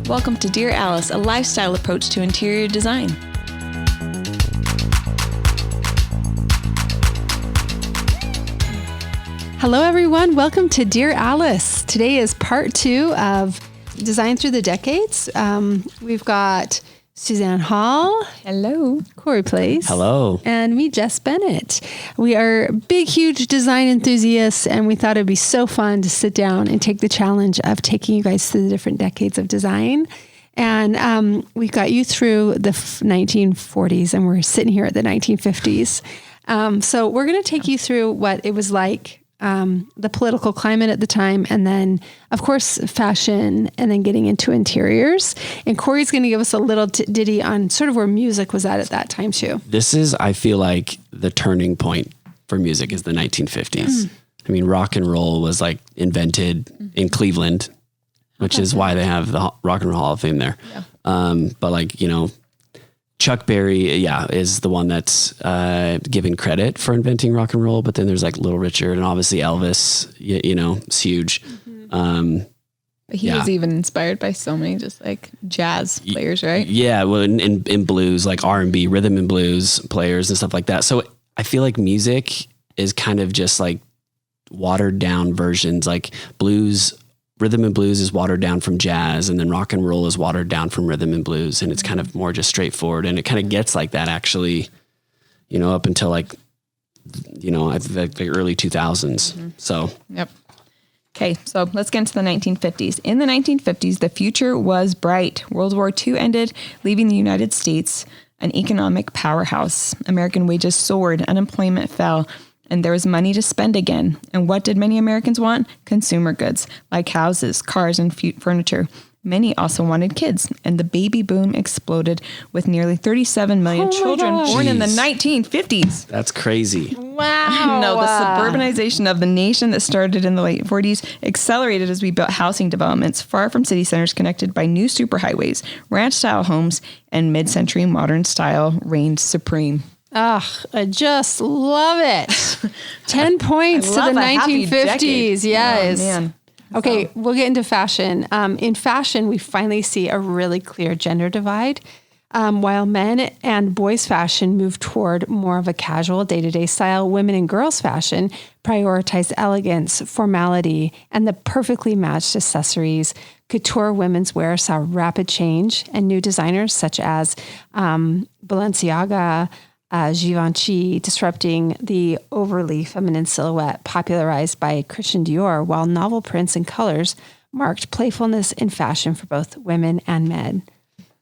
Welcome to Dear Alice, a lifestyle approach to interior design. Hello, everyone. Welcome to Dear Alice. Today is part 2 of Design Through the Decades. We've got Suzanne Hall. Hello. Cori Place. Hello. And me, Jess Bennett. We are big, huge design enthusiasts, and we thought it'd be so fun to sit down and take the challenge of taking you guys through the different decades of design. And we got you through the 1940s, and we're sitting here at the 1950s. So we're going to take you through what it was like, the political climate at the time, and then, of course, fashion, and then getting into interiors. And Cori's going to give us a little ditty on sort of where music was at that time, too. This is, I feel like, the turning point for music is the 1950s. I mean, rock and roll was like invented in Cleveland, which is why they have the Rock and Roll Hall of Fame there. Yeah. But like, you know, Chuck Berry, is the one that's given credit for inventing rock and roll. But then there's like Little Richard and obviously Elvis, you know, it's huge. But he was even inspired by so many just like jazz players, right? Yeah, well, in blues, like R&B, rhythm and blues players and stuff like that. So I feel like music is kind of just like watered down versions, like blues. Rhythm and blues is watered down from jazz, and then rock and roll is watered down from rhythm and blues. And it's kind of more just straightforward. And it kind of gets like that actually, you know, up until like, you know, I think the early 2000s. So. Yep. Okay. So let's get into the 1950s. In the 1950s, the future was bright. World War II ended, leaving the United States an economic powerhouse. American wages soared, unemployment fell, and there was money to spend again. And what did many Americans want? Consumer goods, like houses, cars, and furniture. Many also wanted kids, and the baby boom exploded with nearly 37 million children born in the 1950s. That's crazy. Wow. No, the suburbanization of the nation that started in the late 40s accelerated as we built housing developments far from city centers, connected by new superhighways, ranch-style homes, and mid-century modern style reigned supreme. I just love it. 10 points to the 1950s. Yes. Oh, man. Okay, we'll get into fashion. In fashion, we finally see a really clear gender divide. While men and boys' fashion move toward more of a casual day-to-day style, women and girls' fashion prioritize elegance, formality, and the perfectly matched accessories. Couture women's wear saw rapid change, and new designers such as Balenciaga, Givenchy, disrupting the overly feminine silhouette popularized by Christian Dior, while novel prints and colors marked playfulness in fashion for both women and men.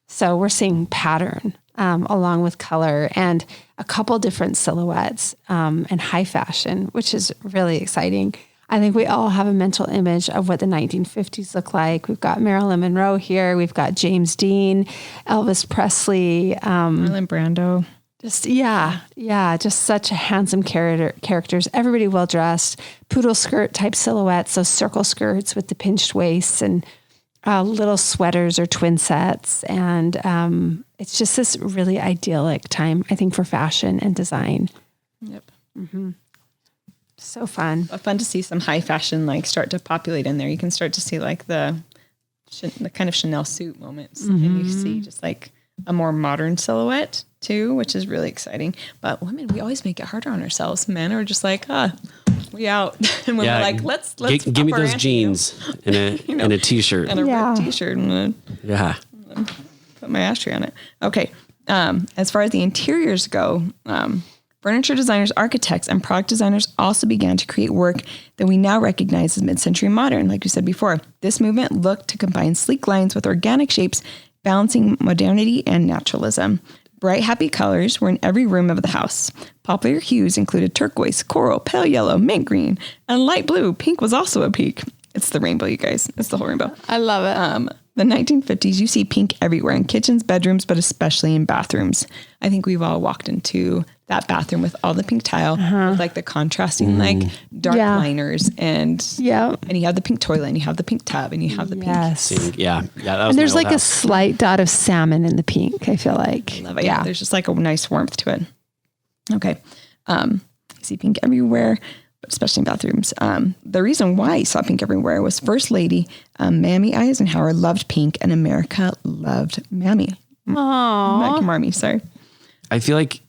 So we're seeing pattern along with color and a couple different silhouettes and high fashion, which is really exciting. I think we all have a mental image of what the 1950s look like. We've got Marilyn Monroe here. We've got James Dean, Elvis Presley, Marlon Brando. Just such a handsome characters. Everybody well dressed, poodle skirt type silhouettes, those circle skirts with the pinched waists and little sweaters or twin sets. And it's just this really idyllic time, I think, for fashion and design. Yep. Mm-hmm. So fun. Fun to see some high fashion like start to populate in there. You can start to see like the kind of Chanel suit moments, and you see just like a more modern silhouette too, which is really exciting. But women, we always make it harder on ourselves. Men are just like, we out. And we're like, let's give me those jeans and a t-shirt. And a ripped t-shirt. And put my ashtray on it. Okay. As far as the interiors go, furniture designers, architects, and product designers also began to create work that we now recognize as mid-century modern. Like you said before, this movement looked to combine sleek lines with organic shapes, balancing modernity and naturalism. Bright, happy colors were in every room of the house. Popular hues included turquoise, coral, pale yellow, mint green, and light blue. Pink was also a peak. It's the rainbow, you guys. It's the whole rainbow. I love it. The 1950s, you see pink everywhere in kitchens, bedrooms, but especially in bathrooms. I think we've all walked into that bathroom with all the pink tile, with like the contrasting like dark liners, and you have the pink toilet, and you have the pink tub, and you have the pink. Yeah. That was and there's like a slight dot of salmon in the pink, I feel like. I love it. Yeah. There's just like a nice warmth to it. Okay. You see pink everywhere. especially in bathrooms. The reason why you saw pink everywhere was First Lady Mammy Eisenhower loved pink, and America loved Mammy. Aww. Marmy, sorry. I feel like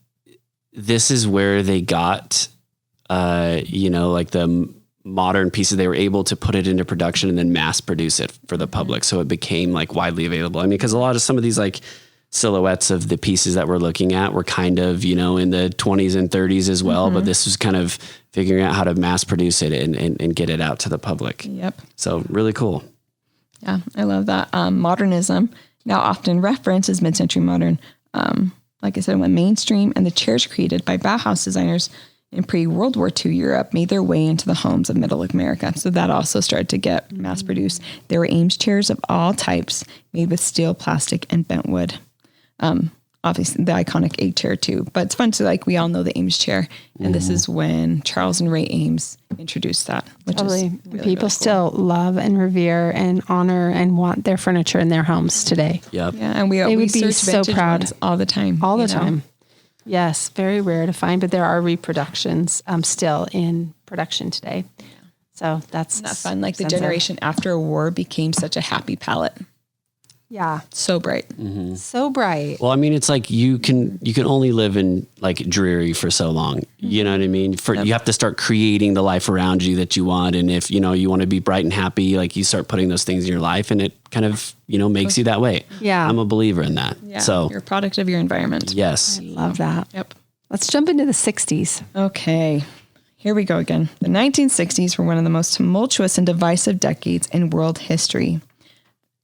this is where they got, like the modern pieces. They were able to put it into production and then mass produce it for the public. So it became like widely available. I mean, because a lot of some of these like silhouettes of the pieces that we're looking at were kind of, in the 20s and 30s as well. But this was kind of figuring out how to mass produce it and get it out to the public. Yep. So really cool. Yeah, I love that. Modernism, now often referenced as mid-century modern, like I said, went mainstream, and the chairs created by Bauhaus designers in pre-World War II Europe made their way into the homes of Middle America. So that also started to get mass-produced. There were Ames chairs of all types made with steel, plastic, and bent wood. Obviously, the iconic egg chair too. But it's fun to, we all know the Ames chair. And this is when Charles and Ray Ames introduced that, which is really, People really cool. still love and revere and honor and want their furniture in their homes today. Yep. Yeah, and we would be search so vintage proud. ones all the time. All the time. Yes, very rare to find, but there are reproductions still in production today. So that's Isn't that fun? Like the extensive. generation after a war became such a happy palette. Yeah. So bright. So bright. Well, I mean, it's like you can only live in like dreary for so long. You know what I mean? You have to start creating the life around you that you want. And if, you want to be bright and happy, like you start putting those things in your life, and it kind of, makes you that way. Yeah. I'm a believer in that. Yeah. So You're a product of your environment. yes. Love that. Yep. Let's jump into the 60s. Okay. Here we go again. The 1960s were one of the most tumultuous and divisive decades in world history.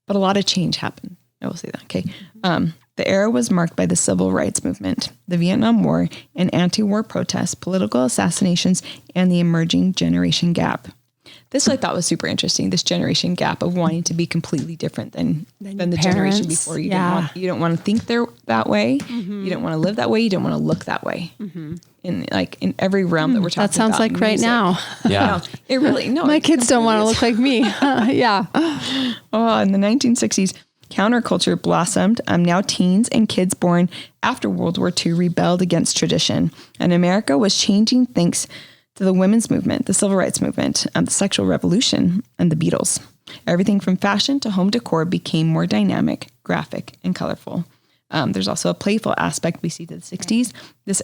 But a lot of change happened. I will say that. Okay. The era was marked by the civil rights movement, the Vietnam War, and anti-war protests, political assassinations, and the emerging generation gap. This I thought was super interesting. This generation gap of wanting to be completely different than the generation parents. before. You don't want to think they're that way. You don't want to live that way. You don't want to look that way. In every realm that we're talking about. That sounds like right music. now. Yeah. No, it really, no. My it kids don't want to look like me. Yeah. Oh, in the 1960s, counterculture blossomed. Now teens and kids born after World War II rebelled against tradition. And America was changing thanks to the women's movement, the civil rights movement, the sexual revolution, and the Beatles. Everything from fashion to home decor became more dynamic, graphic, and colorful. There's also a playful aspect we see to the 60s. This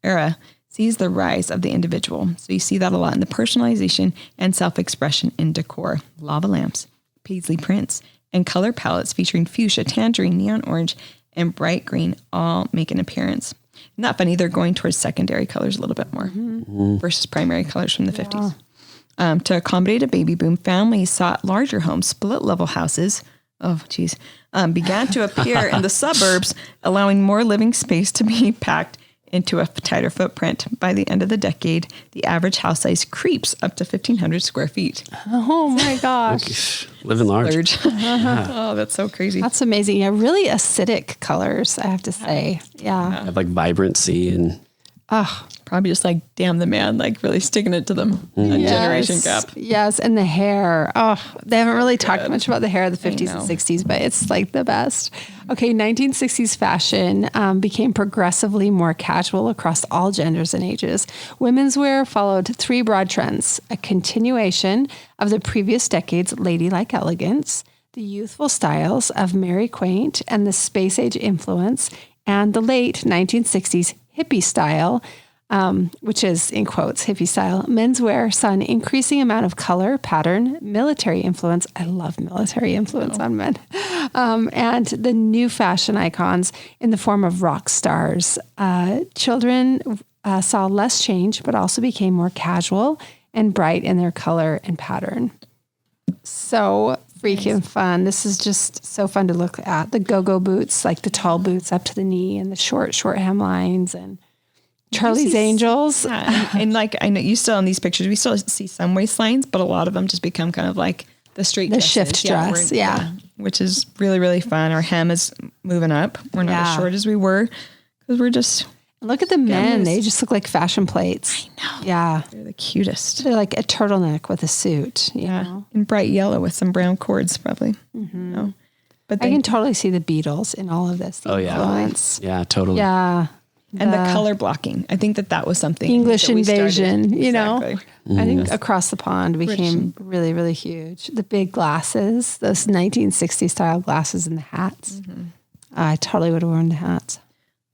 era sees the rise of the individual. So you see that a lot in the personalization and self-expression in decor. Lava lamps, paisley prints, and color palettes featuring fuchsia, tangerine, neon orange, and bright green all make an appearance. Isn't that funny? They're going towards secondary colors a little bit more versus primary colors from the 50s. To accommodate a baby boom, families sought larger homes, split-level houses. Began to appear in the suburbs, allowing more living space to be packed into a tighter footprint. By the end of the decade, the average house size creeps up to 1,500 square feet. Oh my gosh. Living large. Large. Oh, that's so crazy. That's amazing. Yeah. Really acidic colors, I have to say. Yeah. Have like vibrancy and Probably just like, damn the man, like really sticking it to them. A generation gap. Yes. And the hair. Oh, they haven't really talked much about the hair of the 50s know. and 60s, but it's like the best. Okay. 1960s fashion became progressively more casual across all genders and ages. Women's wear followed three broad trends: a continuation of the previous decade's ladylike elegance, the youthful styles of Mary Quaint and the space age influence, and the late 1960s hippie style, which is, in quotes, hippie style. Menswear saw an increasing amount of color, pattern, military influence. I love military influence on men. And the new fashion icons in the form of rock stars. Children saw less change, but also became more casual and bright in their color and pattern. So freaking fun. This is just so fun to look at. The go-go boots, like the tall boots up to the knee, and the short hemlines, and Charlie's Angels. Yeah, and like, I know you still in these pictures, we still see some waistlines, but a lot of them just become kind of like the straight dresses. shift dress. Yeah. Which is really, really fun. Our hem is moving up. We're not as short as we were because we're just... Look at the men. They just look like fashion plates. I know. Yeah. They're the cutest. They're like a turtleneck with a suit. You know? In bright yellow with some brown cords probably. You know? But I can totally see the Beatles in all of this. Oh, yeah. Influence. Yeah, totally. Yeah. And the color blocking. I think that was something. English invasion, you know. Exactly. I think across the pond became really, really huge. The big glasses, those 1960s style glasses and the hats. I totally would have worn the hats.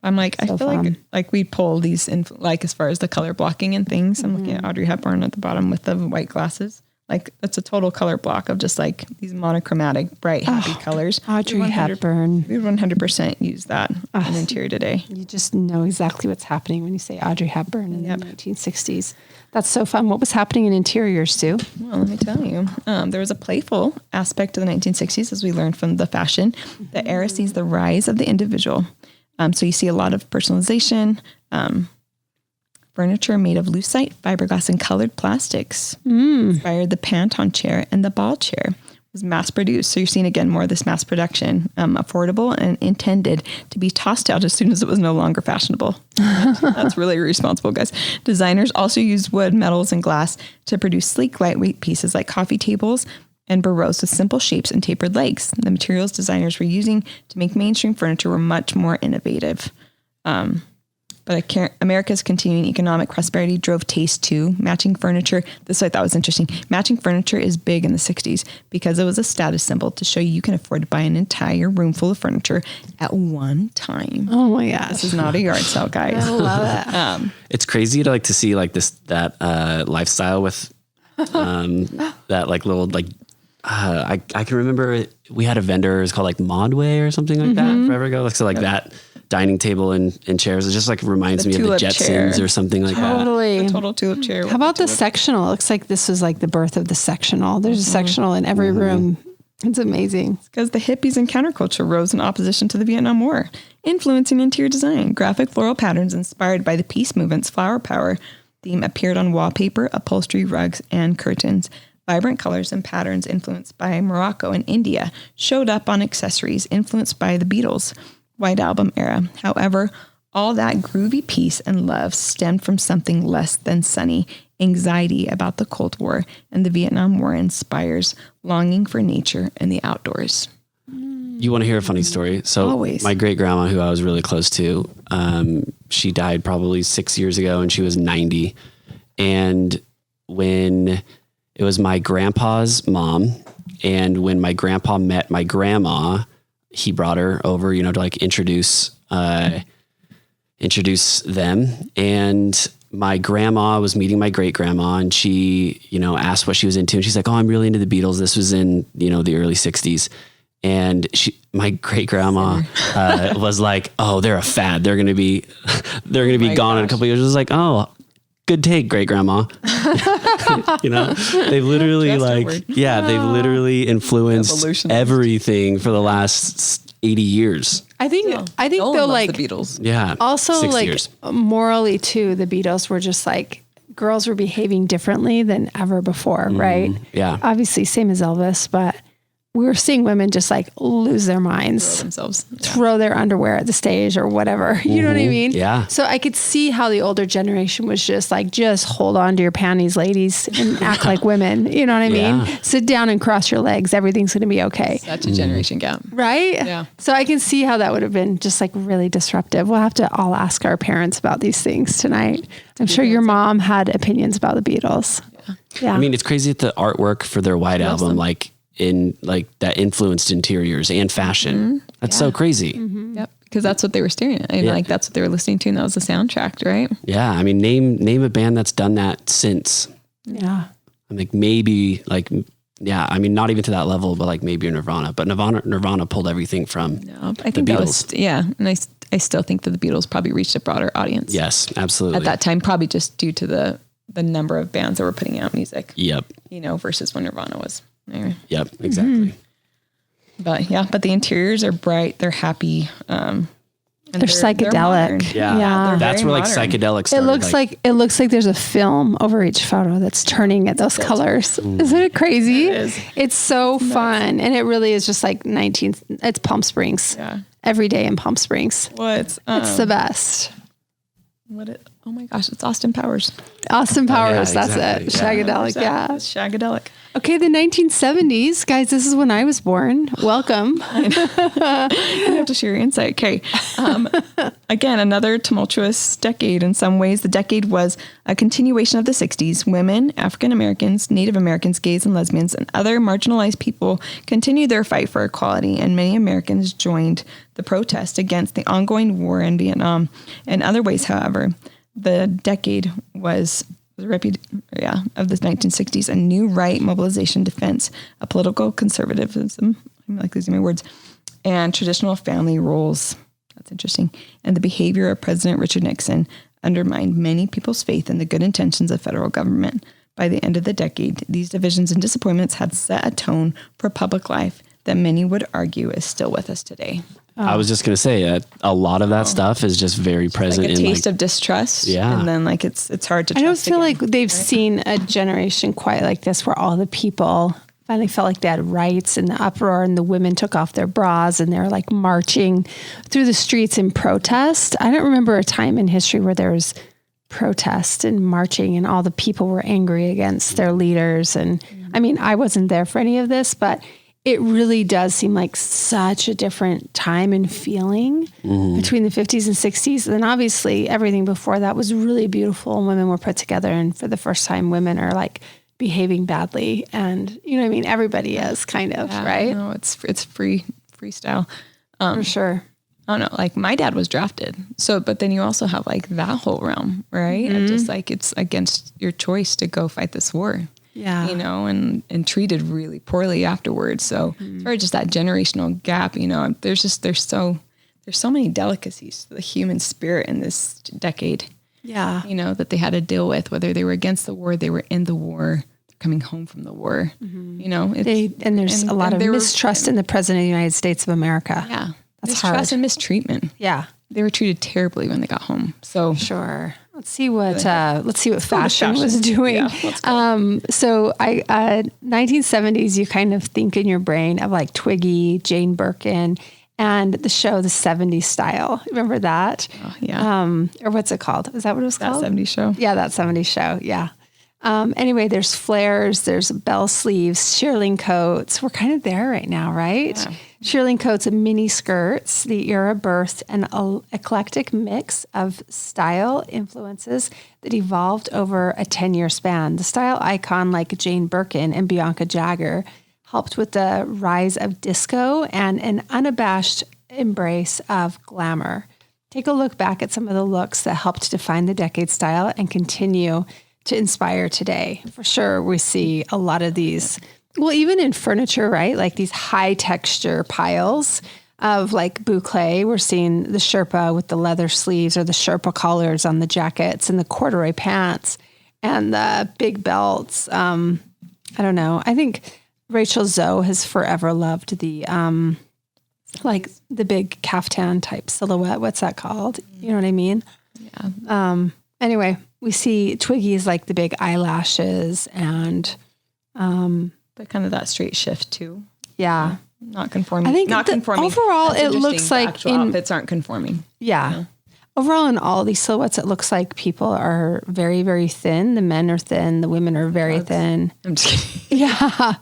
I'm like, I feel like we pull these in, like as far as the color blocking and things. I'm looking at Audrey Hepburn at the bottom with the white glasses. Like it's a total color block of just like these monochromatic, bright, happy colors. Audrey Hepburn. We would 100% use that in interior today. You just know exactly what's happening when you say Audrey Hepburn in the 1960s. That's so fun. What was happening in interiors, Sue? Well, let me tell you. There was a playful aspect to the 1960s, as we learned from the fashion. The era sees the rise of the individual. So you see a lot of personalization, furniture made of lucite, fiberglass, and colored plastics. Inspired the Panton chair, and the ball chair was mass produced. So you're seeing again more of this mass production, affordable and intended to be tossed out as soon as it was no longer fashionable. That's really responsible, guys. Designers also used wood, metals, and glass to produce sleek, lightweight pieces like coffee tables and bureaus with simple shapes and tapered legs. The materials designers were using to make mainstream furniture were much more innovative. But America's continuing economic prosperity drove taste too. Matching furniture, this I thought was interesting. Matching furniture is big in the 60s because it was a status symbol to show you can afford to buy an entire room full of furniture at one time. Oh my gosh. This is not a yard sale, guys. I love it. It's crazy to see like that lifestyle with that like little like I can remember we had a vendor, it was called like Modway or something like that forever ago. So like that dining table and chairs. It just like reminds me of the Jetsons or something like that. Totally. The total tulip chair. How about the sectional? It looks like this was like the birth of the sectional. There's a sectional in every room. It's amazing. Because the hippies and counterculture rose in opposition to the Vietnam War, influencing interior design. Graphic floral patterns inspired by the peace movement's flower power theme appeared on wallpaper, upholstery, rugs, and curtains. Vibrant colors and patterns influenced by Morocco and India showed up on accessories influenced by the Beatles' White Album era. However, all that groovy peace and love stemmed from something less than sunny. Anxiety about the Cold War and the Vietnam War inspires longing for nature and the outdoors. You want to hear a funny story? So Always. My great grandma, who I was really close to, she died probably 6 years ago and she was 90. And when it was my grandpa's mom, and when my grandpa met my grandma, he brought her over, to like introduce them. And my grandma was meeting my great grandma, and she, asked what she was into. And she's like, "Oh, I'm really into the Beatles." This was in, the early 60s. And my great grandma was like, "Oh, they're a fad. They're going to be gone in a couple of years." I was like, "Oh, good take, great grandma." They've literally they've literally influenced everything for the last 80 years. I think they'll like the Beatles. Yeah. Also 6 like years. Morally too, the Beatles were just like girls were behaving differently than ever before, right? Yeah. Obviously same as Elvis, but we were seeing women just like lose their minds, throw their underwear at the stage or whatever. You know what I mean? Yeah. So I could see how the older generation was just like, just hold on to your panties, ladies, and act like women. You know what I mean? Sit down and cross your legs. Everything's going to be okay. Such a generation gap. Right? Yeah. So I can see how that would have been just like really disruptive. We'll have to all ask our parents about these things tonight. I'm sure your mom had opinions about the Beatles. Yeah. I mean, it's crazy that the artwork for their White Album, that influenced interiors and fashion. That's so crazy. Yep. Because that's what they were staring at. And that's what they were listening to. And that was the soundtrack, right? Yeah. I mean, name a band that's done that since. Yeah. I'm like, maybe I mean, not even to that level, but like maybe Nirvana. But Nirvana pulled everything from I think the that Beatles. And I still think that the Beatles probably reached a broader audience. Yes, absolutely. At that time, probably just due to the number of bands that were putting out music. Yep. Versus when Nirvana was. Anyway. Yep, exactly. But the interiors are bright. They're happy. And they're psychedelic. They're that's where like modern. psychedelic started. It looks like there's a film over each photo that's turning at those colors. Isn't it crazy? It is. It's so fun. And it really is just like it's Palm Springs. Yeah. Every day in Palm Springs. Well, it's the best. Oh my gosh, it's Austin Powers. Austin Powers, that's exactly. it. Yeah. Shagadelic, yeah. It's Shagadelic. Okay, the 1970s. Guys, this is when I was born. Welcome. You have to share your insight. Okay. Again, another tumultuous decade. In some ways, the decade was a continuation of the 60s. Women, African Americans, Native Americans, gays and lesbians, and other marginalized people continued their fight for equality, and many Americans joined the protest against the ongoing war in Vietnam. In other ways, however, the decade was of the 1960s, a new right mobilization defense, a political conservatism, I'm like losing my words, and traditional family roles. That's interesting. And the behavior of President Richard Nixon undermined many people's faith in the good intentions of federal government. By the end of the decade, these divisions and disappointments had set a tone for public life that many would argue is still with us today. I was just going to say a lot of that stuff is just very present Like a in taste of distrust. Yeah. And then like it's hard to I don't trust feel again. like they've seen a generation quite like this where all the people finally felt like they had rights in the uproar and the women took off their bras and they're like marching through the streets in protest. I don't remember a time in history where there was protest and marching and all the people were angry against their leaders. And I mean, I wasn't there for any of this, but it really does seem like such a different time and feeling between the 50s and 60s. And obviously everything before that was really beautiful and women were put together. And for the first time, women are like behaving badly. And you know what I mean? Everybody is kind of, right? No, it's freestyle. For sure. I don't know, like my dad was drafted. So, but then you also have like that whole realm, right? And just like it's against your choice to go fight this war. Yeah. You know, and treated really poorly afterwards. So it's very just that generational gap, you know, there's so many delicacies to the human spirit in this decade, Yeah. you know, that they had to deal with, whether they were against the war, they were in the war, coming home from the war, you know. There's a lot of mistrust in the President of the United States of America. Yeah. That's mistrust hard. and mistreatment. Yeah. They were treated terribly when they got home. So Sure. Let's see what fashion was doing. Yeah, let's go. So 1970s, you kind of think in your brain of like Twiggy, Jane Birkin, and the show The 70s Style. Remember that? Oh, yeah. Or what's it called? Is that what it was That called? 70s show. Yeah, that 70s show. Yeah. Anyway, there's flares, there's bell sleeves, shearling coats. We're kind of there right now, right? Yeah. Shearling coats and mini skirts, the era birthed an eclectic mix of style influences that evolved over a 10-year span. The style icon like Jane Birkin and Bianca Jagger helped with the rise of disco and an unabashed embrace of glamour. Take a look back at some of the looks that helped define the decade style and continue to inspire today. For sure, we see a lot of these, well, even in furniture, right? Like these high texture piles of like boucle. We're seeing the Sherpa with the leather sleeves or the Sherpa collars on the jackets and the corduroy pants and the big belts. I don't know. I think Rachel Zoe has forever loved the, like the big caftan type silhouette. What's that called? You know what I mean? Yeah. Anyway, we see Twiggy's like the big eyelashes and, But kind of that straight shift too. yeah. Not conforming. I think not that conforming. overall That's it interesting. looks The like actual in- outfits aren't conforming. Yeah. Overall, in all these silhouettes, it looks like people are very, very thin. The men are thin. The women are very thin. I'm just kidding. Yeah.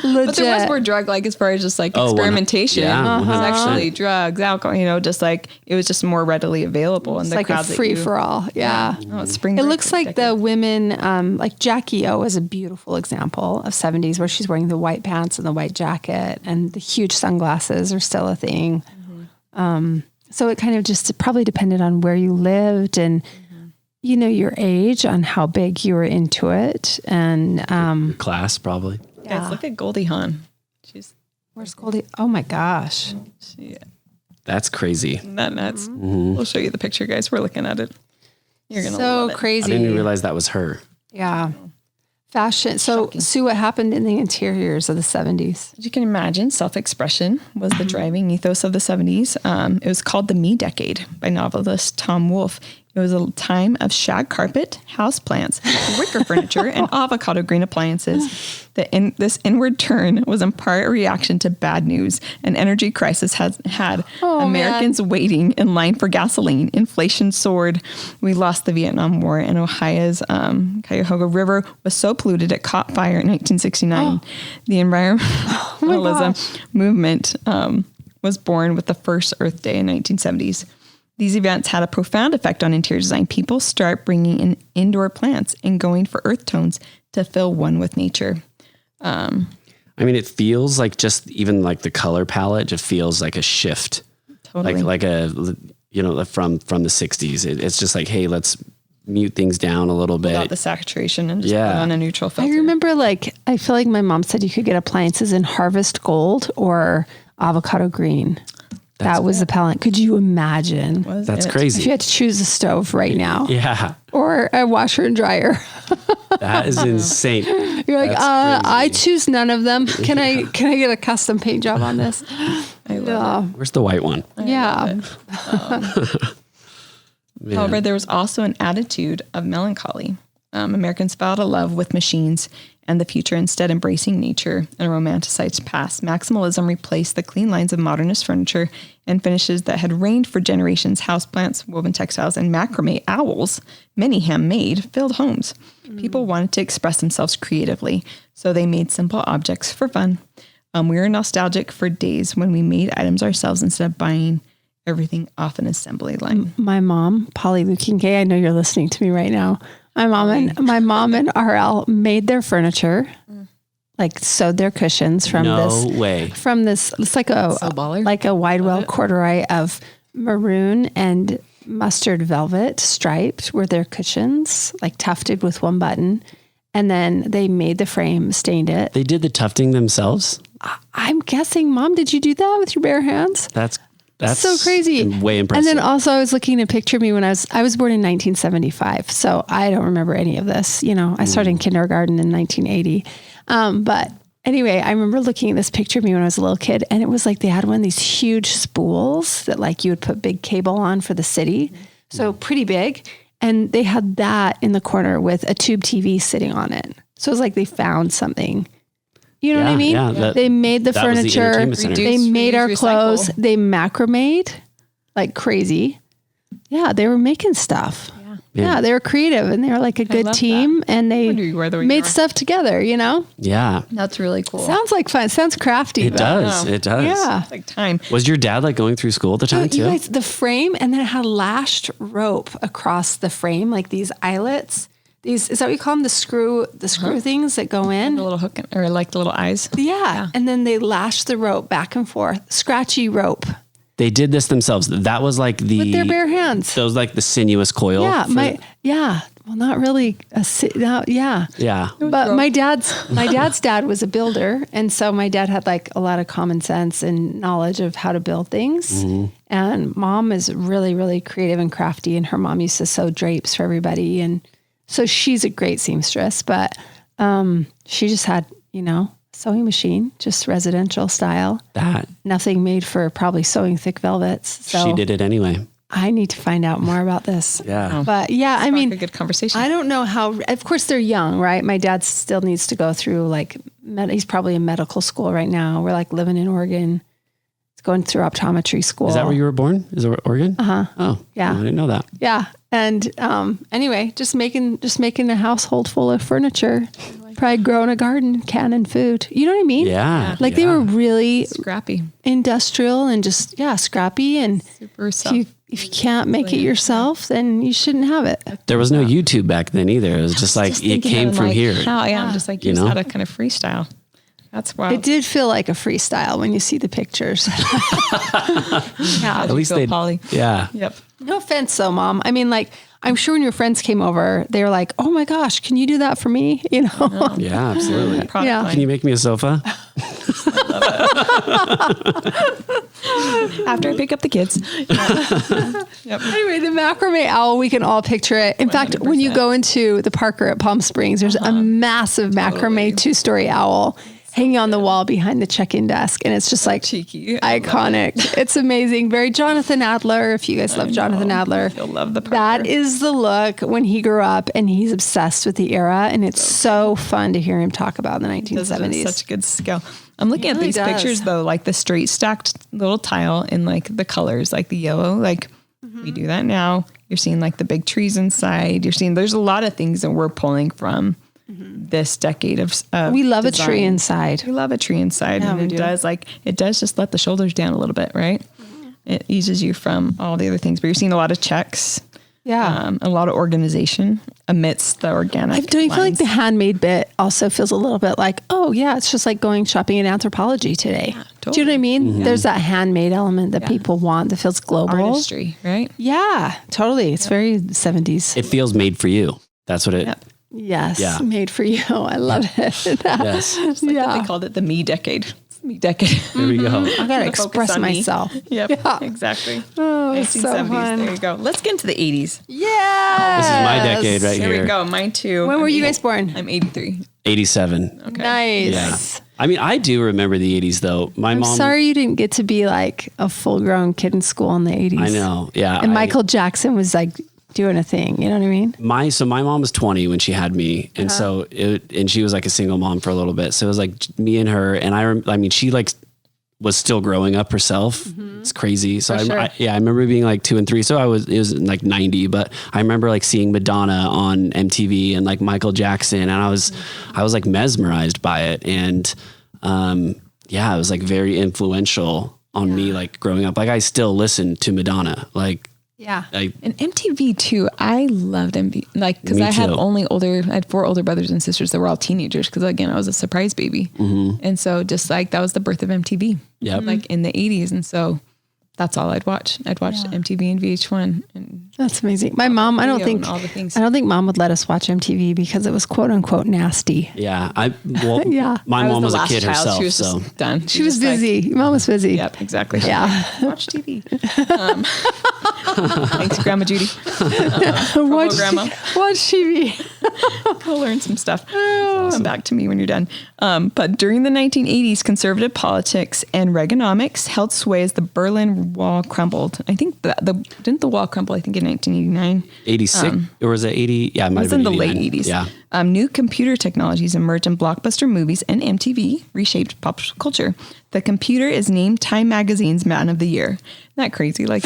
Legit. But there was more drug, like as far as just like experimentation. yeah, It was 100%. actually drugs, alcohol, you know, just like it was just more readily available. And It's the like a crowd that free you- for all. Yeah. Oh, it's spring It break looks like decade. the women, like Jackie O is a beautiful example of 70s where she's wearing the white pants and the white jacket and the huge sunglasses are still a thing. So it kind of just probably depended on where you lived and, you know, your age on how big you were into it. And class, probably. Guys, look at Goldie Hawn. She's where's Goldie? Oh my gosh. That's crazy. nuts. We'll show you the picture, guys. We're looking at it. You're gonna So love it. I crazy. didn't even realize that was her. Yeah. Fashion. So Sue, what happened in the interiors of the 70s? As you can imagine, self-expression was the driving ethos of the 70s. It was called the Me Decade by novelist Tom Wolfe. It was a time of shag carpet, house plants, wicker furniture, and avocado green appliances. This inward turn was in part a reaction to bad news. An energy crisis had Americans waiting in line for gasoline. Inflation soared. We lost the Vietnam War, and Ohio's Cuyahoga River was so polluted it caught fire in 1969. The environmentalism movement was born with the first Earth Day in 1970s. These events had a profound effect on interior design. People start bringing in indoor plants and going for earth tones to feel one with nature. I mean, it feels like just even like the color palette just feels like a shift, Totally. like a, from the 60s. It's just like, hey, let's mute things down a little bit. Without the saturation and just put on a neutral filter. I remember I feel like my mom said you could get appliances in harvest gold or avocado green. That was the palette. Could you imagine? That's crazy. If you had to choose a stove right now. Yeah. Or a washer and dryer. That is insane. You're like, I choose none of them. Can I get a custom paint job on this? I love it. Where's the white one? Yeah. However, there was also an attitude of melancholy. Americans fell out of love with machines and the future, instead embracing nature and a romanticized past. Maximalism replaced the clean lines of modernist furniture and finishes that had reigned for generations. Houseplants, woven textiles, and macrame owls, many handmade, filled homes. People wanted to express themselves creatively, so they made simple objects for fun. We were nostalgic for days when we made items ourselves instead of buying everything off an assembly line. My mom, Polly Lukinkay, I know you're listening to me right now. My mom and RL made their furniture, like sewed their cushions from this. It's like a wide well corduroy of maroon and mustard velvet striped were their cushions, like tufted with one button. And then they made the frame, stained it. They did the tufting themselves? I'm guessing, Mom, did you do that with your bare hands? That's so crazy. Way impressive. And then also I was looking at a picture of me when I was born in 1975. So I don't remember any of this. I started in kindergarten in 1980. But anyway, I remember looking at this picture of me when I was a little kid, and it was like they had one of these huge spools that like you would put big cable on for the city. So pretty big. And they had that in the corner with a tube TV sitting on it. So it was like they found something. You know what I mean? Yeah, they made the furniture. They made our clothes. They macrameed like crazy. Yeah, they were making stuff. Yeah, they were creative, and they were like a good team, and they made stuff together, Yeah. That's really cool. Sounds like fun. Sounds crafty. It does. It does. Yeah. It's like time. Was your dad like going through school at the time too? You guys, the frame, and then it had lashed rope across the frame, like these eyelets. Is that what you call them? The screw things that go in? The little hook, or like the little eyes. Yeah. And then they lashed the rope back and forth. Scratchy rope. They did this themselves. That was like with their bare hands. Those like the sinuous coil. Yeah. Well, not really. Yeah. But my dad's dad was a builder. And so my dad had like a lot of common sense and knowledge of how to build things. Mm-hmm. And Mom is really, really creative and crafty. And her mom used to sew drapes for everybody. And so she's a great seamstress, but she just had, sewing machine, just residential style. Nothing made for probably sewing thick velvets. So she did it anyway. I need to find out more about this. Yeah. But yeah, I mean, a good conversation. I don't know how, of course they're young, right? My dad still needs to go through he's probably in medical school right now. We're like living in Oregon. It's going through optometry school. Is that where you were born? Is it Oregon? Uh-huh. Oh, yeah. I didn't know that. Yeah. And anyway, just making a household full of furniture, probably growing a garden, canning food. You know what I mean? Yeah. They were really scrappy, industrial, and just scrappy. And super if you can't make it yourself, then you shouldn't have it. There was no YouTube back then either. It was just like it came from here. I'm just like, you just had a kind of freestyle. That's wild. It did feel like a freestyle when you see the pictures. Yeah, at least Polly. Yeah. Yep. No offense though, Mom. I mean, I'm sure when your friends came over, they were like, "Oh my gosh, can you do that for me?" Yeah, absolutely. Yeah. Can you make me a sofa? After I pick up the kids. Yep. Anyway, the macrame owl, we can all picture it. In 100%. Fact, when you go into the Parker at Palm Springs, there's a massive macrame 2-story owl. hanging on the wall behind the check-in desk. And it's just like cheeky. iconic. It's amazing. Very Jonathan Adler. If you guys love Jonathan Adler, You'll love the Parker. that is the look when he grew up, and he's obsessed with the era. And it's so fun to hear him talk about in the 1970s. Such a good skill. I'm looking at really these does. pictures though, like the straight stacked little tile in like the colors, like the yellow, like we do that now. You're seeing like the big trees inside. You're seeing there's a lot of things that we're pulling from this decade of We love design. a tree inside. We love a tree inside, Yeah, and we it do. does just let the shoulders down a little bit, right? It eases you from all the other things, but you're seeing a lot of checks, a lot of organization amidst the organic. Don't you feel like lines. the handmade bit also feels a little bit like, oh yeah, it's just like going shopping in Anthropology today. Do you know what I mean? There's that handmade element that people want that feels global. artistry, right? Yeah, totally. It's very 70s. It feels made for you. That's what it. Yep. Yes, Yeah. made for you. I love it. Yes. It's like that they called it the me decade. It's the me decade. There we go. I gotta Focus express on me. myself. Yep, Yeah. exactly. Oh, it's so 1970s. fun. There you go. Let's get into the 80s. Yeah. This is my decade right Here here. we go. Mine too. When were you guys born? I'm 83. 87. Okay. Nice. Yeah. I mean, I do remember the 80s though. My I'm mom. sorry you didn't get to be like a full-grown kid in school in the 80s. I know. Yeah. And Michael Jackson was like doing a thing. You know what I mean? My mom was 20 when she had me, and and she was like a single mom for a little bit. So it was like me and her, and I mean, she like was still growing up herself. It's crazy. So I remember being like 2 and 3. So it was like 90, but I remember like seeing Madonna on MTV and like Michael Jackson, and I was like mesmerized by it. And, it was like very influential on me, like growing up. Like I still listen to Madonna. Like, Yeah. And MTV too. I loved MTV, like because Me I had too. I had 4 older brothers and sisters that were all teenagers. Because again, I was a surprise baby, and so just like that was the birth of MTV. Yep. like in the 80s, and so that's all I'd watch. I'd watch MTV and VH1, and That's amazing. My mom, I don't video think and all the things. mom would let us watch MTV because it was quote unquote nasty. yeah, my I mom the was a last kid child. herself. She was So just done. She was just like, busy. Mom was busy. Yep, exactly. Yeah. Watch TV. Thanks, Grandma Judy. Watch, grandma. watch TV. Go learn some stuff. Come back to me when you're done. But during the 1980s, conservative politics and Reaganomics held sway as the Berlin Wall crumbled. I think didn't the wall crumble? I think in 1989. 86 or was it 80? Yeah, it might It was have in been the late 89. 80s. Yeah. New computer technologies emerged in blockbuster movies, and MTV reshaped pop culture. The computer is named Time Magazine's Man of the Year. Isn't that crazy? Like,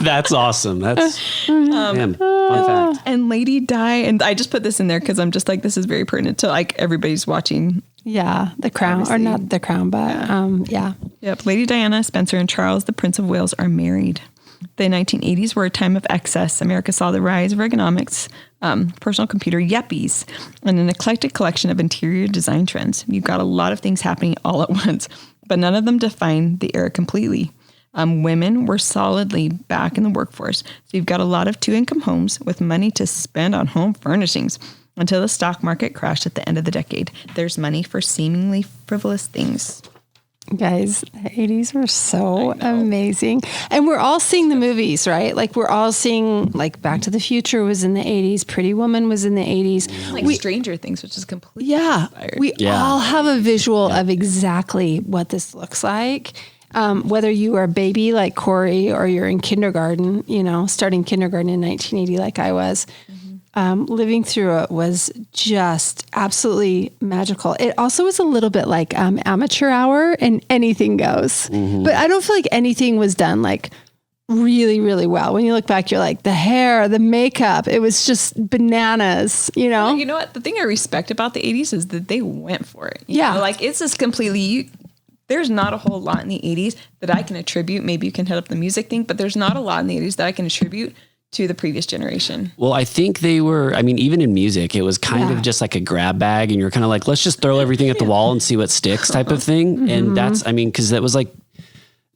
That's awesome. That's fun fact. and Lady Di, and I just put this in there because I'm just like, this is very pertinent to like everybody's watching. Yeah. The Crown, or not The Crown, but yeah. Yep. Lady Diana, Spencer, and Charles, the Prince of Wales, are married. The 1980s were a time of excess. America saw the rise of ergonomics, personal computer yuppies, and an eclectic collection of interior design trends. You've got a lot of things happening all at once, but none of them define the era completely. Women were solidly back in the workforce. So you've got a lot of 2-income homes with money to spend on home furnishings until the stock market crashed at the end of the decade. There's money for seemingly frivolous things. Guys, the 80s were so amazing. And we're all seeing the movies, right? Like we're all seeing like Back to the Future was in the 80s. Pretty Woman was in the 80s. Like Stranger Things, which is completely inspired. We all have a visual of exactly what this looks like. Whether you are a baby like Cori or you're in kindergarten, starting kindergarten in 1980 like I was, living through it was just absolutely magical. It also was a little bit like amateur hour and anything goes. But I don't feel like anything was done like really, really well. When you look back, you're like the hair, the makeup, it was just bananas, You know what? The thing I respect about the 80s is that they went for it. You know, like it's just completely... There's not a whole lot in the 80s that I can attribute. Maybe you can head up the music thing, but there's not a lot in the 80s that I can attribute to the previous generation. Well, I think they were, even in music, it was kind of just like a grab bag, and you're kind of like, let's just throw everything at the wall and see what sticks type of thing. And that's, because that was like,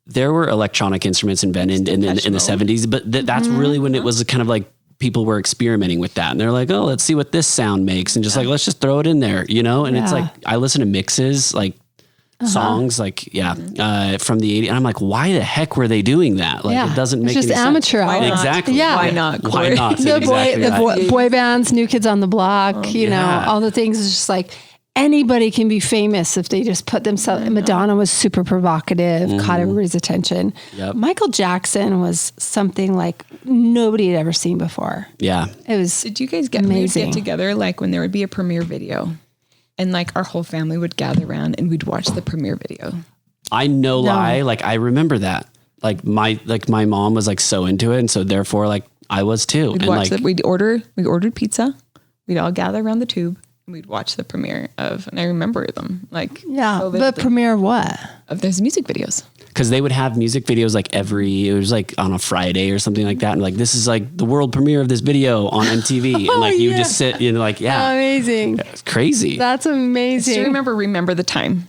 there were electronic instruments invented in the 70s, but that's really when it was kind of like people were experimenting with that. And they're like, oh, let's see what this sound makes. And just like, let's just throw it in there, And it's like, I listen to mixes, like, songs from the 80s, and I'm like, why the heck were they doing that? Like it doesn't make it's just any amateur sense. hour. Exactly. Yeah. Why not? Why Corey? not? The Exactly right. boy bands, New Kids on the Block, all the things. It's just like, anybody can be famous if they just put themselves. Madonna was super provocative, caught everybody's attention. Yep. Michael Jackson was something like nobody had ever seen before. Yeah. It was. Did you guys get together like when there would be a premiere video, and like our whole family would gather around and we'd watch the premiere video? I lie. Like I remember that. Like my mom was like so into it, and so therefore like I was too. We'd and watch like we ordered pizza. We'd all gather around the tube and we'd watch the premiere of, and I remember them like But premiere what? Of those music videos. because they would have music videos like it was like on a Friday or something like that, and like this is like the world premiere of this video on MTV, and like you would just sit and like amazing. It's crazy. That's amazing. Do you remember the time?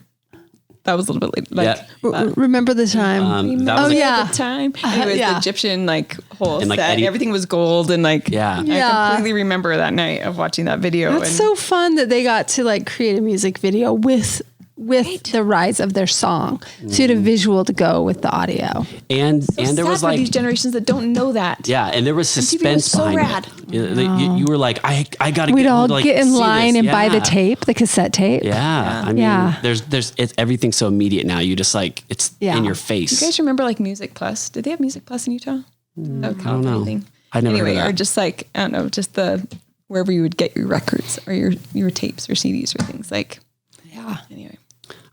That was a little bit late. Like, remember the time. That was the time. Anyways, the Egyptian like whole and, like, set. Everything was gold and like I completely remember that night of watching that video. That's so fun that they got to like create a music video with the rise of their song. So you had a visual to go with the audio. And there was like these generations that don't know that. Yeah, and there was suspense so behind rad. it. You were like, I gotta. We'd all like, get in see line this. and buy the tape, the cassette tape. Yeah, I mean, there's everything's so immediate now. You just like it's in your face. Do you guys remember like Music Plus? Did they have Music Plus in Utah? I don't know. I never heard of that. Or just like I don't know, just wherever you would get your records or your tapes or CDs or things like. Yeah. Anyway.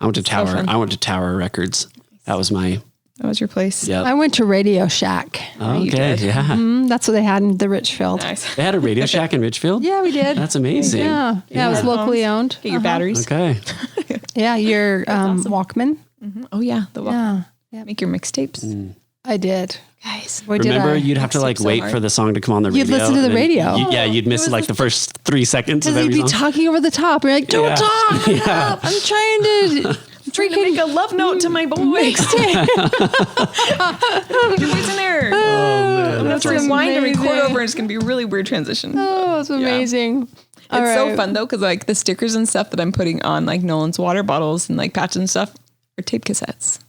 I went to Tower. I went to Tower Records. That was your place. Yeah. I went to Radio Shack. Okay. Yeah. That's what they had in the Richfield. Nice. They had a Radio Shack in Richfield? Yeah, we did. That's amazing. Yeah. It was locally owned. Get your batteries. Okay. Yeah, your Walkman. Mm-hmm. Oh yeah, the Walkman. Yeah. Make your mixtapes. I did. Guys, remember you'd have to like wait for the song to come on the radio. You'd listen to the radio. You'd miss like the first 3 seconds of because every they'd be song. talking over the top. You're like, don't talk. Yeah. I'm trying to make a love note to my boy. Mixtape. Your voice in there. I'm going to rewind and record over. It's going to be a really weird transition. Oh, it's amazing. Yeah. It's so fun though, because like the stickers and stuff that I'm putting on like Nolan's water bottles and like patches and stuff are tape cassettes.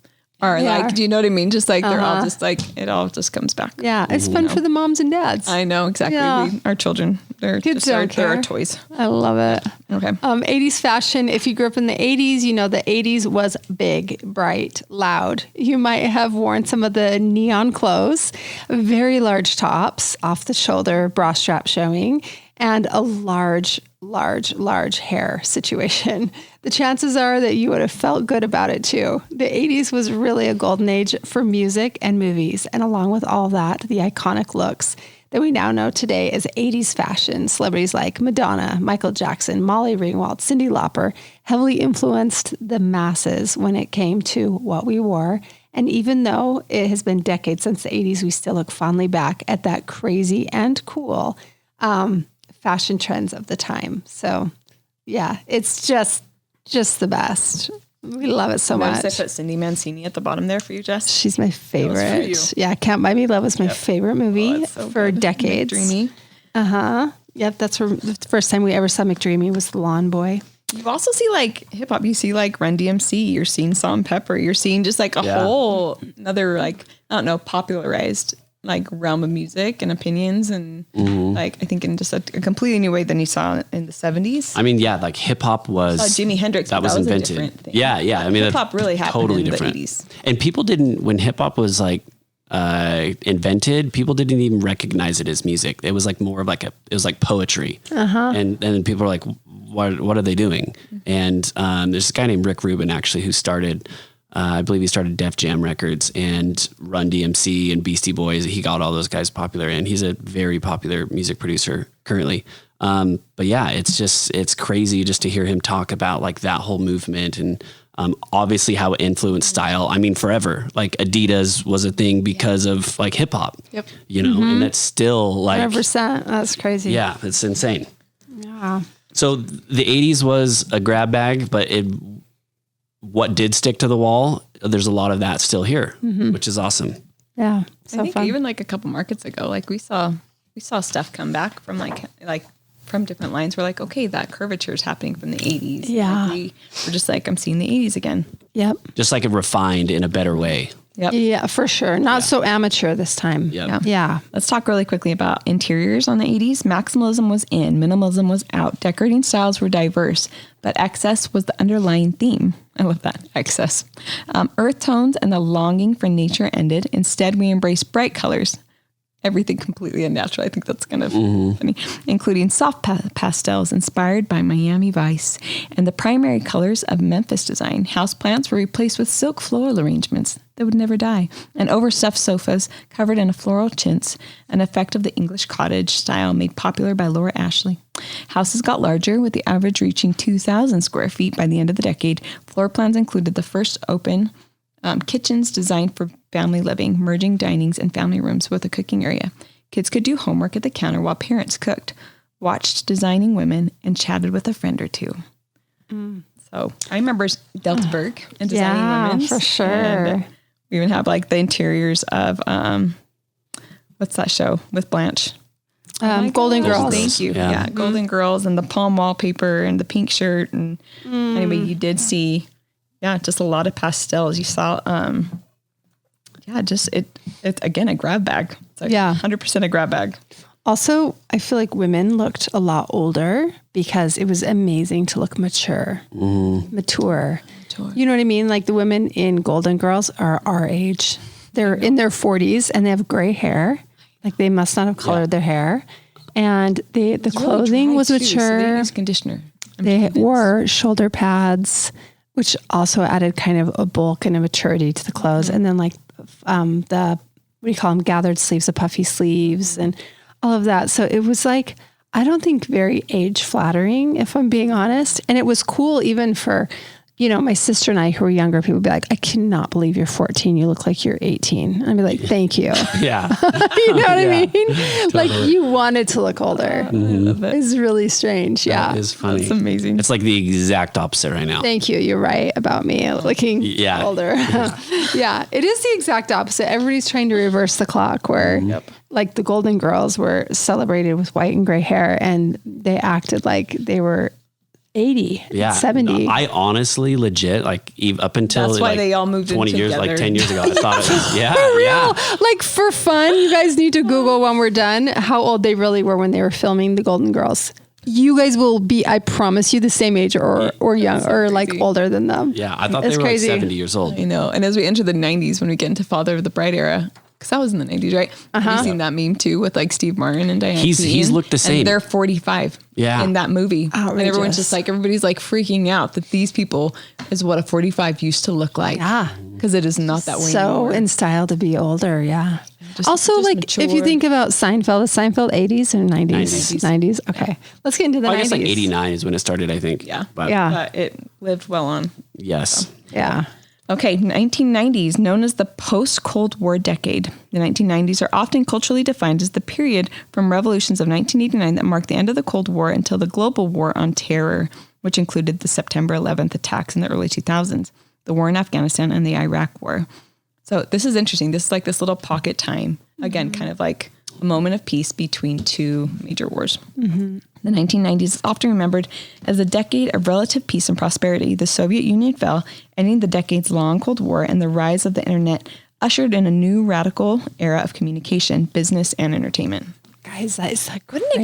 Or like, do you know what I mean? Just like they're all just like it all just comes back. Yeah, it's fun for the moms and dads. I know exactly. Yeah. Our children, they're our toys. I love it. Okay. 80s fashion. If you grew up in the 80s, you know the 80s was big, bright, loud. You might have worn some of the neon clothes, very large tops, off the shoulder, bra strap showing, and a large hair situation. The chances are that you would have felt good about it too. The 80s was really a golden age for music and movies. And along with all that, the iconic looks that we now know today as 80s fashion. Celebrities like Madonna, Michael Jackson, Molly Ringwald, Cyndi Lauper heavily influenced the masses when it came to what we wore. And even though it has been decades since the 80s, we still look fondly back at that crazy and cool fashion trends of the time. So yeah, it's just the best. We love it so much. I put Cindy Mancini at the bottom there for you, Jess. She's my favorite. Yeah, Can't Buy Me Love was my favorite movie for decades. McDreamy. Yep, that's the first time we ever saw McDreamy was The Lawn Boy. You also see like hip hop. You see like Run DMC. You're seeing Salt and Pepper. You're seeing just like a whole another like I don't know popularized like realm of music and opinions and like I think in just a completely new way than you saw in the 70s. I mean, yeah, like hip hop was Jimi Hendrix. That was invented. A different thing. Yeah. I mean, hip hop really happened totally in different. the 80s. And people didn't when hip hop was like invented. People didn't even recognize it as music. It was like more of like it was like poetry. And people are like, what are they doing? And there's a guy named Rick Rubin actually who started. I believe he started Def Jam Records and Run DMC and Beastie Boys. He got all those guys popular, and he's a very popular music producer currently. But yeah, it's crazy just to hear him talk about like that whole movement and obviously how it influenced style. I mean, forever. Like Adidas was a thing because of like hip hop. Yep. You know, and that's still like 100%. That's crazy. Yeah, it's insane. Yeah. So the 80s was a grab bag, but what did stick to the wall, there's a lot of that still here, which is awesome. Yeah. So I think even like a couple markets ago, like we saw stuff come back from like from different lines. We're like, okay, that curvature is happening from the 80s. Yeah. Like we're just like, I'm seeing the 80s again. Yep. Just like it refined in a better way. Yep. Yeah, for sure. Not so amateur this time. Yep. Yeah. Let's talk really quickly about interiors on the 80s. Maximalism was in, minimalism was out. Decorating styles were diverse, but excess was the underlying theme. I love that, excess. Earth tones and the longing for nature ended. Instead, we embraced bright colors. Everything completely unnatural. I think that's kind of funny, including soft pastels inspired by Miami Vice and the primary colors of Memphis design. Houseplants were replaced with silk floral arrangements that would never die, and overstuffed sofas covered in a floral chintz, an effect of the English cottage style made popular by Laura Ashley. Houses got larger, with the average reaching 2,000 square feet by the end of the decade. Floor plans included the first open kitchens designed for family living, merging dinings and family rooms with a cooking area. Kids could do homework at the counter while parents cooked, watched designing women, and chatted with a friend or two. So I remember Deltaberg and designing women's. For sure. And we even have like the interiors of, what's that show with Blanche? Golden Girls. Thank you. Yeah. Golden Girls and the palm wallpaper and the pink shirt. And anyway, you did see, just a lot of pastels. You saw, it's again, a grab bag. It's like 100% a grab bag. Also, I feel like women looked a lot older because it was amazing to look mature. You know what I mean? Like the women in Golden Girls are our age. They're in their 40s and they have gray hair. Like they must not have colored their hair. And the clothing was mature. So they used conditioner. They wore shoulder pads, which also added kind of a bulk and a maturity to the clothes. And then like what do you call them? Gathered sleeves, the puffy sleeves and all of that. So it was like, I don't think very age flattering, if I'm being honest. And it was cool even for, my sister and I who were younger, people would be like, I cannot believe you're 14. You look like you're 18. I'd be like, thank you. Yeah. You know what I mean? Totally. Like you wanted to look older. It's really strange. Yeah. It's funny. It's amazing. It's like the exact opposite right now. Thank you. You're right about me looking older. Yeah. It is the exact opposite. Everybody's trying to reverse the clock where like the Golden Girls were celebrated with white and gray hair and they acted like they were 80, 70. I honestly, legit, like up until that's why they all moved 20 in years, together. like 10 years ago, I thought it was, For real. Like for fun, you guys need to Google when we're done how old they really were when they were filming the Golden Girls. You guys will be, I promise you, the same age or young or like older than them. Yeah, I thought they were crazy. Like 70 years old. I know. And as we enter the 90s, when we get into Father of the Bride era, because that was in the 90s, right? Have you seen that meme too with like Steve Martin and Diane Keaton? He's looked the same. And they're 45 in that movie. Outrageous. And everyone's just like, everybody's like freaking out that these people is what a 45 used to look like. Yeah. Because it is not that way so anymore. in style to be older. Yeah. Also, just like mature. if you think about Seinfeld, is Seinfeld 80s or 90s? 90s. Okay. Let's get into the 90s. I guess like 89 is when it started, I think. Yeah. But But it lived well on. Yes. So. Yeah. Okay, 1990s, known as the post-Cold War decade. The 1990s are often culturally defined as the period from revolutions of 1989 that marked the end of the Cold War until the global war on terror, which included the September 11th attacks in the early 2000s, the war in Afghanistan, and the Iraq War. So this is interesting. This is like this little pocket time. Again, kind of like a moment of peace between two major wars. The 1990s is often remembered as a decade of relative peace and prosperity. The Soviet Union fell, ending the decades-long Cold War, and the rise of the internet ushered in a new radical era of communication, business, and entertainment. Guys, that is like What an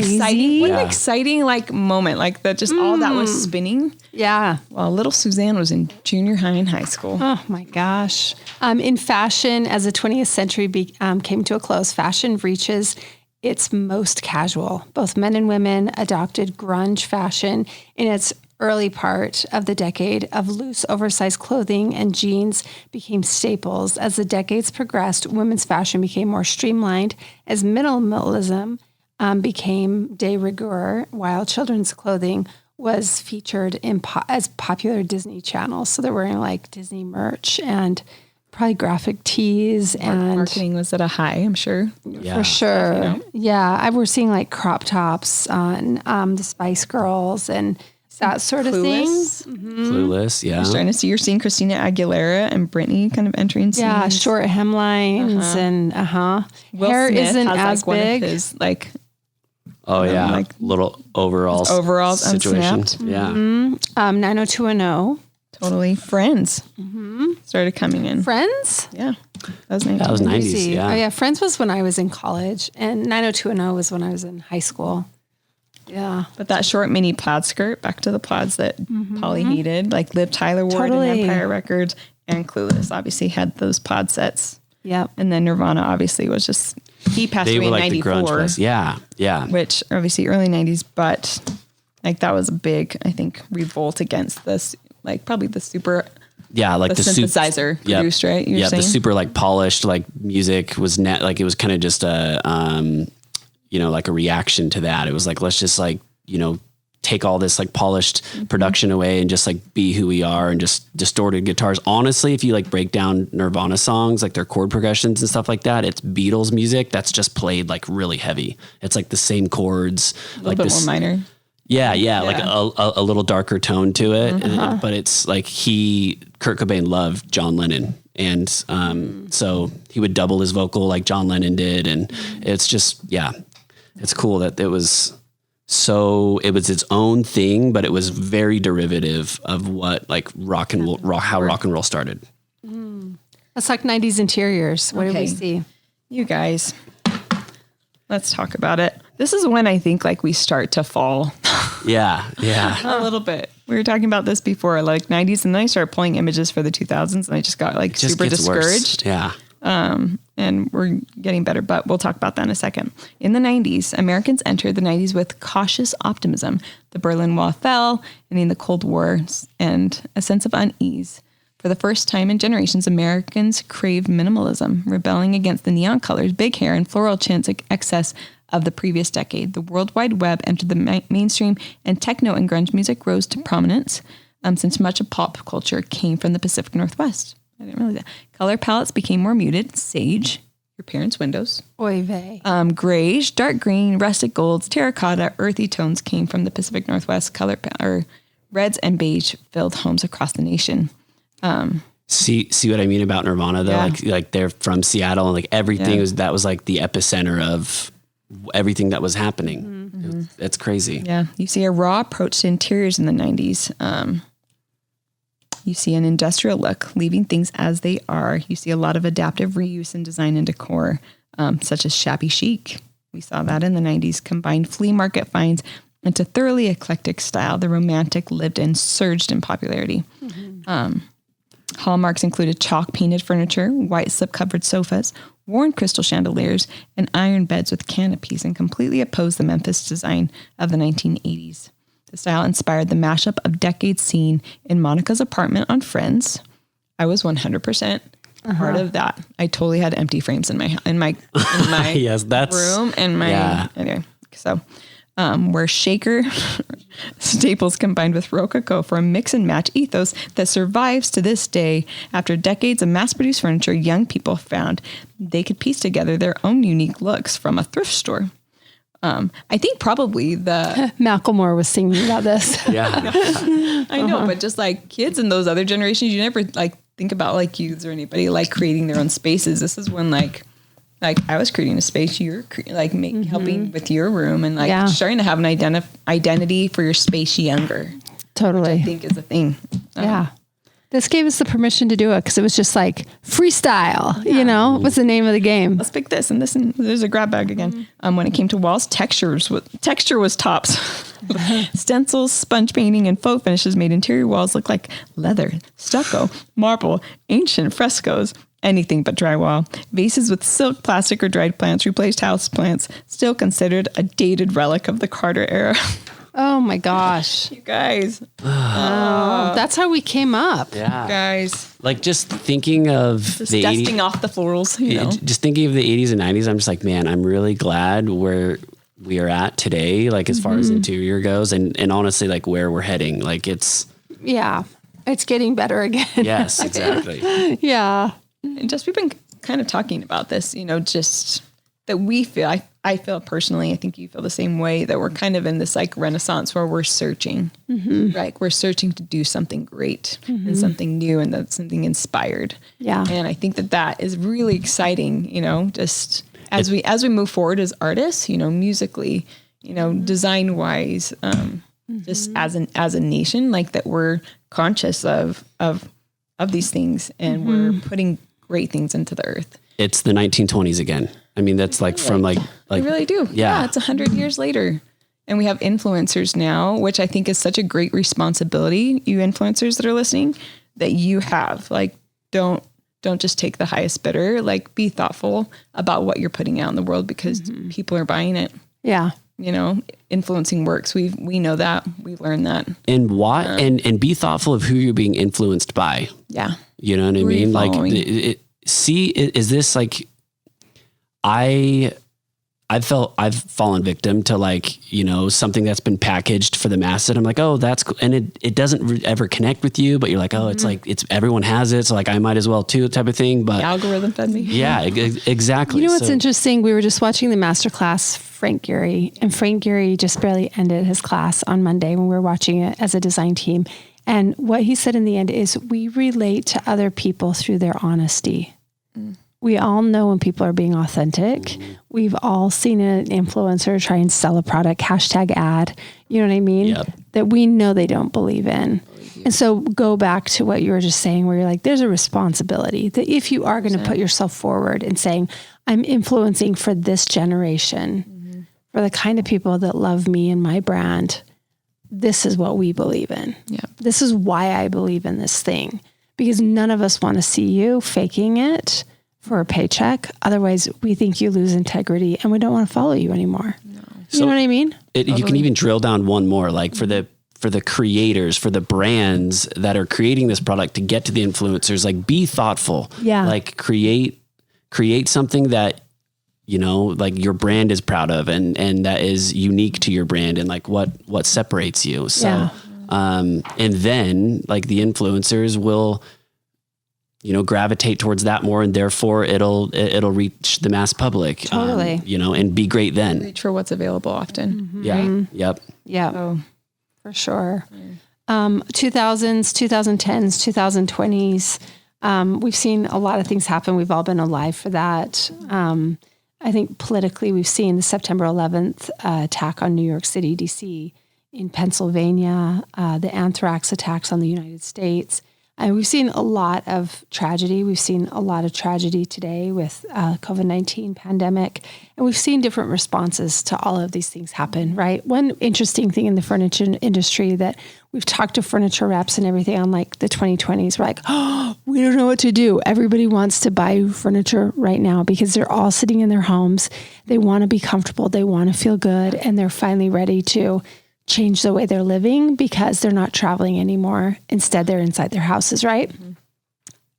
exciting like moment, like that just all that was spinning. Yeah. While little Suzanne was in junior high and high school. Oh my gosh. In fashion, as the 20th century came to a close, fashion reaches its most casual. Both men and women adopted grunge fashion in its early part of the decade. Of loose, oversized clothing and jeans became staples. As the decades progressed, women's fashion became more streamlined as minimalism became de rigueur, while children's clothing was featured as popular Disney channels. So they're wearing like Disney merch and probably graphic tees and marketing was at a high, I'm sure. For sure. Yeah. We're seeing like crop tops on the Spice Girls and that sort of thing. Clueless, yeah. You're seeing Christina Aguilera and Britney kind of entering scenes. Yeah, short hemlines and Will hair Smith isn't has as like one big. of his like like little overalls overalls situation. unsnapped. Yeah. 90210 Totally. Friends started coming in. Friends? Yeah. That was 90s. Yeah. Oh yeah. Friends was when I was in college, and 90210 was when I was in high school. Yeah. But that short mini plaid skirt, back to the plaids that Polly hated, like Liv Tyler wore Totally. in Empire Records, and Clueless obviously had those plaid sets. Yep. And then Nirvana obviously was just, he passed They away were in like the grunge 94, place. Yeah. Yeah. which obviously early 90s, but like that was a big, I think, revolt against this, like probably the super, Yeah. Like the synthesizer produced, right? You were Yeah. The saying? super like polished, like music was like, it was kind of just a, like a reaction to that. It was like, let's just like, take all this like polished production away and just like be who we are, and just distorted guitars. Honestly, if you like break down Nirvana songs, like their chord progressions and stuff like that, it's Beatles music that's just played like really heavy. It's like the same chords, a little bit more minor. Yeah, like a little darker tone to it. But it's like Kurt Cobain loved John Lennon. And so he would double his vocal like John Lennon did. And it's just, it's cool that it was its own thing, but it was very derivative of what like rock and roll started. Let's talk 90s interiors. What did we see? You guys, let's talk about it. This is when I think like we start to fall. Yeah. A little bit. We were talking about this before, like 90s, and then I started pulling images for the 2000s, and I just got like super discouraged. Yeah. And we're getting better, but we'll talk about that in a second. In the 90s, Americans entered the 90s with cautious optimism. The Berlin Wall fell, ending the Cold War, and a sense of unease. For the first time in generations, Americans craved minimalism, rebelling against the neon colors, big hair, and floral chintz excess of the previous decade. The World Wide Web entered the mainstream, and techno and grunge music rose to prominence, since much of pop culture came from the Pacific Northwest. I didn't realize that. Color palettes became more muted. Sage, your parents' windows. Oy vey. Grayish, dark green, rustic golds, terracotta, earthy tones came from the Pacific Northwest. Reds and beige filled homes across the nation. See what I mean about Nirvana though? Yeah. Like they're from Seattle, and like everything that was like the epicenter of everything that was happening. It's crazy. Yeah. You see a raw approach to interiors in the 90s. You see an industrial look, leaving things as they are. You see a lot of adaptive reuse in design and decor, such as shabby chic. We saw that in the 90s, combined flea market finds into thoroughly eclectic style. The romantic lived in surged in popularity. Hallmarks included chalk-painted furniture, white slip-covered sofas, worn crystal chandeliers, and iron beds with canopies, and completely opposed the Memphis design of the 1980s. The style inspired the mashup of decades seen in Monica's apartment on Friends. I was 100% part of that. I totally had empty frames in my Yes, that's room and my anyway. So where shaker staples combined with rococo for a mix and match ethos that survives to this day. After decades of mass-produced furniture, young people found they could piece together their own unique looks from a thrift store. I think probably the Macklemore was singing about this. Yeah. I know, but just like kids in those other generations, you never like think about like youths or anybody like creating their own spaces. This is when like I was creating a space, you're helping with your room and like starting to have an identity for your space younger. Totally. I think is a thing. Yeah. This gave us the permission to do it because it was just like freestyle, what's the name of the game? Let's pick this and there's a grab bag again. When it came to walls, texture was tops. Stencils, sponge painting, and faux finishes made interior walls look like leather, stucco, marble, ancient frescoes, anything but drywall. Vases with silk, plastic, or dried plants replaced house plants, still considered a dated relic of the Carter era. Oh my gosh. You guys. That's how we came up. Yeah. Guys. Like just thinking of Just the dusting off the florals, just thinking of the 80s and 90s, I'm just like, man, I'm really glad where we are at today, like as far as interior goes, and honestly, like where we're heading. Like it's getting better again. Yes, exactly. Yeah. And just we've been kind of talking about this, just that we feel, I feel personally, I think you feel the same way, that we're kind of in this like renaissance where we're searching, right? We're searching to do something great and something new and that's something inspired. Yeah. And I think that is really exciting, just as we move forward as artists, musically, design wise, just as a nation, like that we're conscious of these things and we're putting great things into the earth. It's the 1920s again. I mean, that's like from like we really do. Yeah. It's 100 years later. And we have influencers now, which I think is such a great responsibility, you influencers that are listening, that you have. Like, don't just take the highest bidder. Like, be thoughtful about what you're putting out in the world because people are buying it. Yeah. You know, influencing works. We know that. We've learned that. And why? And be thoughtful of who you're being influenced by. Yeah. You know what I mean? Like, is this like, I've fallen victim to like, you know, something that's been packaged for the mass that I'm like, oh, that's cool. And it doesn't ever connect with you, but you're like, oh, it's like, everyone has it. So like, I might as well too, type of thing. But the algorithm fed me. Yeah, exactly. You know, what's interesting? We were just watching the masterclass, Frank Gehry, and Frank Gehry just barely ended his class on Monday when we were watching it as a design team. And what he said in the end is we relate to other people through their honesty. We all know when people are being authentic. We've all seen an influencer try and sell a product, #ad, you know what I mean? Yep. That we know they don't believe in. And so go back to what you were just saying, where you're like, there's a responsibility that if you are going to put yourself forward and saying, I'm influencing for this generation, for the kind of people that love me and my brand, this is what we believe in. Yeah. This is why I believe in this thing, because none of us want to see you faking it for a paycheck. Otherwise, we think you lose integrity and we don't want to follow you anymore. No. You know what I mean? You can even drill down one more, like for the creators, for the brands that are creating this product to get to the influencers, like be thoughtful. Yeah. Like create something that, you know, like your brand is proud of and that is unique to your brand and like what separates you. So, and then like the influencers will, you know, gravitate towards that more, and therefore it'll reach the mass public. Totally. You know, and be great then. Reach for what's available often. Yeah. Right? Yep. Yeah. Oh, for sure. 2000s, 2010s, 2020s. We've seen a lot of things happen. We've all been alive for that. I think politically we've seen the September 11th attack on New York City, DC, in Pennsylvania, the anthrax attacks on the United States. And we've seen a lot of tragedy. We've seen a lot of tragedy today with COVID-19 pandemic. And we've seen different responses to all of these things happen, right? One interesting thing in the furniture industry that we've talked to furniture reps and everything on like the 2020s, we're like, oh, we don't know what to do. Everybody wants to buy furniture right now because they're all sitting in their homes. They want to be comfortable. They want to feel good. And they're finally ready to change the way they're living because they're not traveling anymore. Instead, they're inside their houses, right?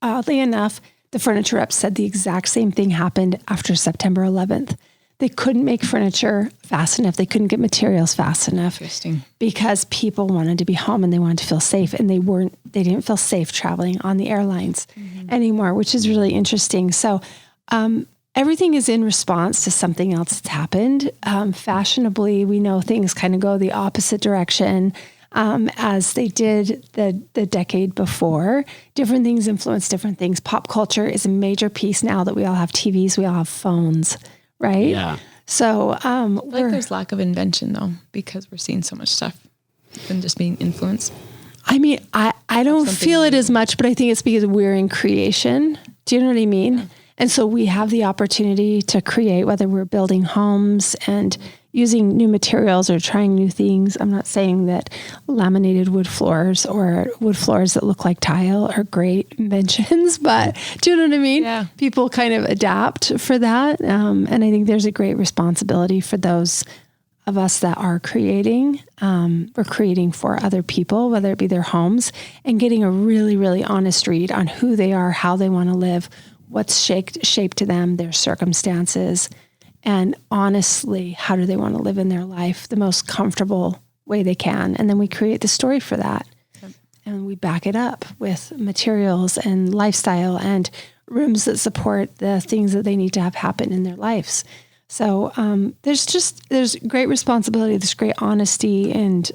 Oddly enough, the furniture reps said the exact same thing happened after September 11th. They couldn't make furniture fast enough. They couldn't get materials fast enough because people wanted to be home and they wanted to feel safe, and they didn't feel safe traveling on the airlines anymore, which is really interesting. So, everything is in response to something else that's happened. Fashionably, we know things kind of go the opposite direction as they did the decade before. Different things influence different things. Pop culture is a major piece now that we all have TVs, we all have phones, right? Yeah. So like there's lack of invention though, because we're seeing so much stuff and just being influenced. I mean, I don't feel it as much, but I think it's because we're in creation. Do you know what I mean? Yeah. And so we have the opportunity to create, whether we're building homes and using new materials or trying new things. I'm not saying that laminated wood floors or wood floors that look like tile are great inventions, but do you know what I mean? Yeah. People kind of adapt for that. And I think there's a great responsibility for those of us that are creating. We're creating for other people, whether it be their homes, and getting a really, really honest read on who they are, how they want to live, what's shaped to them, their circumstances, and honestly, how do they want to live in their life the most comfortable way they can. And then we create the story for that. Yep. And we back it up with materials and lifestyle and rooms that support the things that they need to have happen in their lives. So there's great responsibility, there's great honesty, and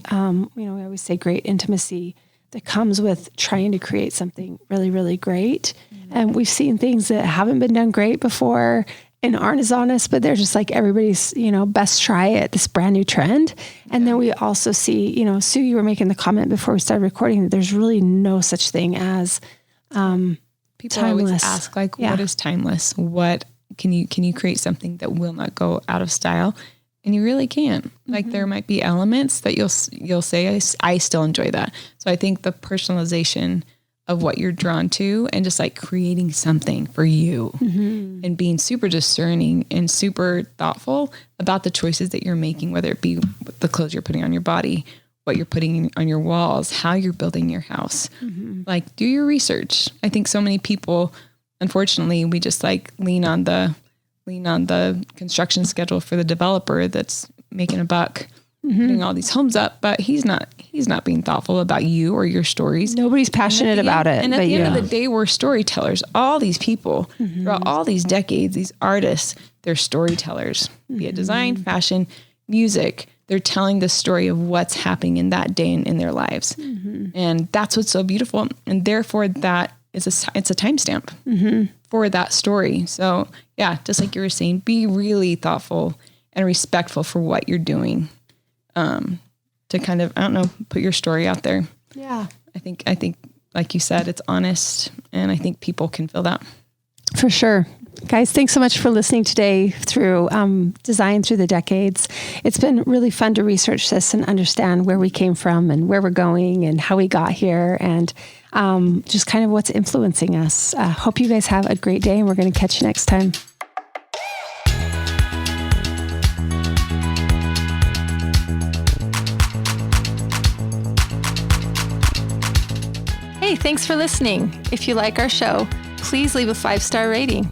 we always say great intimacy that comes with trying to create something really, really great. Mm-hmm. And we've seen things that haven't been done great before, and aren't as honest, but they're just like everybody's, best try at this brand new trend. And then we also see, Sue, you were making the comment before we started recording that there's really no such thing as people timeless. Always ask what is timeless? What can you create something that will not go out of style? And you really can. Like there might be elements that you'll say, I still enjoy that. So I think the personalization of what you're drawn to and just like creating something for you and being super discerning and super thoughtful about the choices that you're making, whether it be the clothes you're putting on your body, what you're putting on your walls, how you're building your house. Like do your research. I think so many people, unfortunately, we just like lean on the construction schedule for the developer that's making a buck, putting all these homes up, but he's not being thoughtful about you or your stories. Nobody's passionate about it. And at the end of the day, we're storytellers. All these people throughout all these decades, these artists, they're storytellers, be it design, fashion, music. They're telling the story of what's happening in that day in their lives. And that's what's so beautiful. And therefore that it's a timestamp for that story. So yeah, just like you were saying, be really thoughtful and respectful for what you're doing, to kind of, put your story out there. Yeah. I think like you said, it's honest, and I think people can feel that. For sure. Guys, thanks so much for listening today through Design Through the Decades. It's been really fun to research this and understand where we came from and where we're going and how we got here, and just kind of what's influencing us. Hope you guys have a great day, and we're going to catch you next time. Hey, thanks for listening. If you like our show, please leave a 5-star rating.